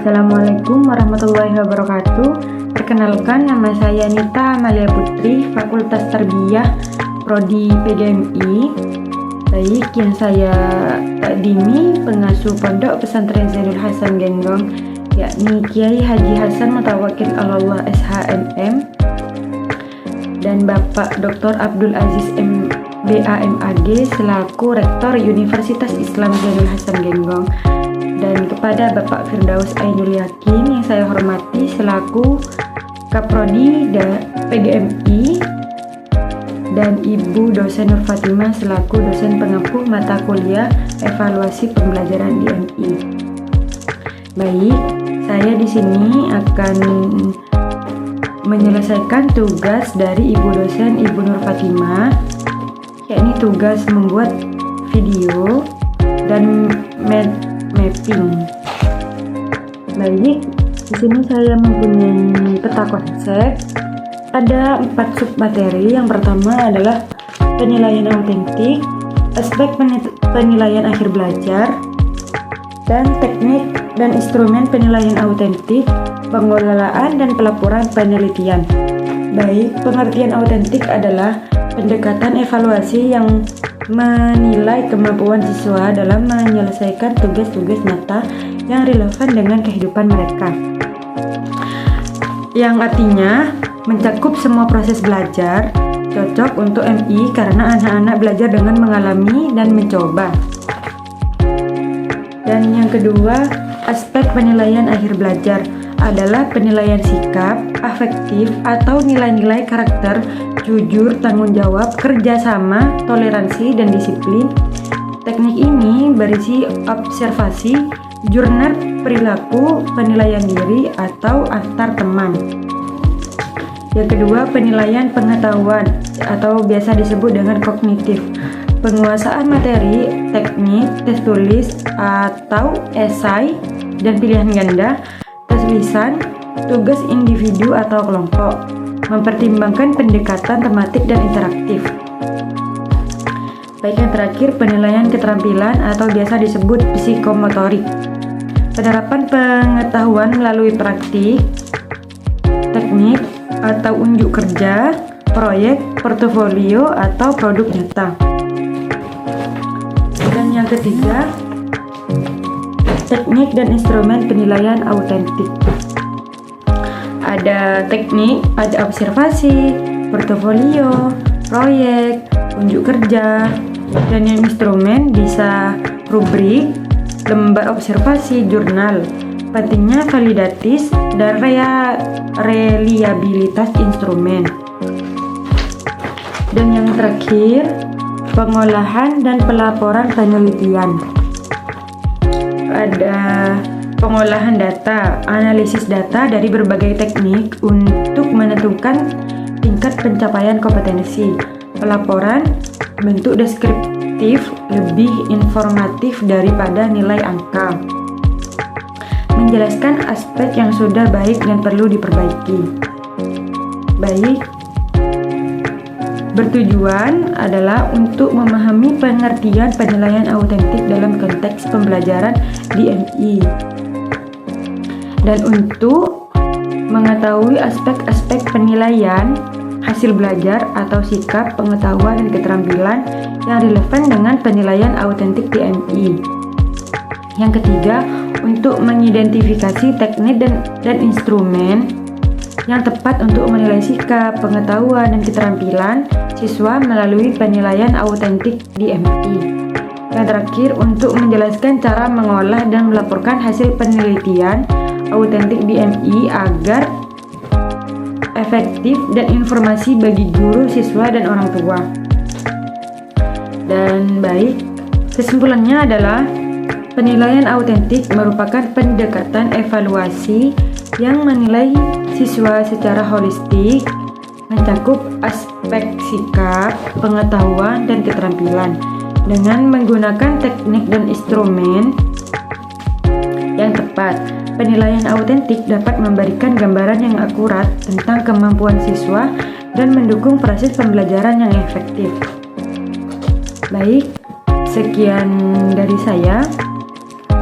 Assalamualaikum warahmatullahi wabarakatuh. Perkenalkan, nama saya Nita Amalia Putri, Fakultas Tarbiyah, Prodi PGMI. Baik, yang saya takdimi pengasuh Pondok Pesantren Zainul Hasan Genggong, yakni Kiai Haji Hasan Mutawakil Allah SHMM, dan Bapak Dr. Abdul Aziz BAMAG selaku Rektor Universitas Islam Zainul Hasan Genggong, dan kepada Bapak Firdaus Ainul Yakin yang saya hormati selaku Kaprodi PGMI, dan Ibu dosen Nur Fatimah selaku dosen pengampu mata kuliah evaluasi pembelajaran di MI. Baik, saya di sini akan menyelesaikan tugas dari Ibu dosen Ibu Nur Fatimah, yakni tugas membuat video dan mapping. Baik, di sini saya mempunyai peta konsep. Ada 4 submateri. Yang pertama adalah penilaian autentik, aspek penilaian akhir belajar, dan teknik dan instrumen penilaian autentik, pengelolaan dan pelaporan penelitian. Baik, pengertian autentik adalah pendekatan evaluasi yang menilai kemampuan siswa dalam menyelesaikan tugas-tugas nyata yang relevan dengan kehidupan mereka, yang artinya mencakup semua proses belajar, cocok untuk MI karena anak-anak belajar dengan mengalami dan mencoba. Dan yang kedua, aspek penilaian akhir belajar adalah penilaian sikap, afektif, atau nilai-nilai karakter, jujur, tanggung jawab, kerjasama, toleransi, dan disiplin. Teknik ini berisi observasi, jurnal perilaku, penilaian diri, atau antar teman. Yang kedua, penilaian pengetahuan atau biasa disebut dengan kognitif. Penguasaan materi, teknik, tes tulis atau esai dan pilihan ganda, tes lisan, tugas individu atau kelompok, mempertimbangkan pendekatan tematik dan interaktif. Baik, yang terakhir, penilaian keterampilan atau biasa disebut psikomotorik. Penerapan pengetahuan melalui praktik, teknik atau unjuk kerja, proyek, portofolio, atau produk nyata. Dan yang ketiga, teknik dan instrumen penilaian autentik. Ada teknik, ada observasi, portofolio, proyek, unjuk kerja, dan yang instrumen bisa rubrik, lembar observasi, jurnal. Pentingnya validatis dan reliabilitas instrumen. Dan yang terakhir, pengolahan dan pelaporan penelitian. Ada pengolahan data, analisis data dari berbagai teknik untuk menentukan tingkat pencapaian kompetensi. Pelaporan bentuk deskriptif lebih informatif daripada nilai angka. Menjelaskan aspek yang sudah baik dan perlu diperbaiki. Baik, bertujuan adalah untuk memahami pengertian penilaian autentik dalam konteks pembelajaran di MI, dan untuk mengetahui aspek-aspek penilaian hasil belajar atau sikap, pengetahuan, dan keterampilan yang relevan dengan penilaian autentik di MI. Yang ketiga, untuk mengidentifikasi teknik dan instrumen yang tepat untuk menilai sikap, pengetahuan, dan keterampilan siswa melalui penilaian autentik di MI. Yang terakhir, untuk menjelaskan cara mengolah dan melaporkan hasil penelitian autentik di MI agar efektif dan informasi bagi guru, siswa, dan orang tua. Dan baik, kesimpulannya adalah penilaian autentik merupakan pendekatan evaluasi yang menilai siswa secara holistik, mencakup aspek sikap, pengetahuan, dan keterampilan dengan menggunakan teknik dan instrumen yang tepat. Penilaian autentik dapat memberikan gambaran yang akurat tentang kemampuan siswa dan mendukung proses pembelajaran yang efektif. Baik, sekian dari saya.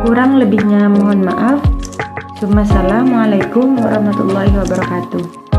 Kurang lebihnya mohon maaf. Assalamualaikum warahmatullahi wabarakatuh.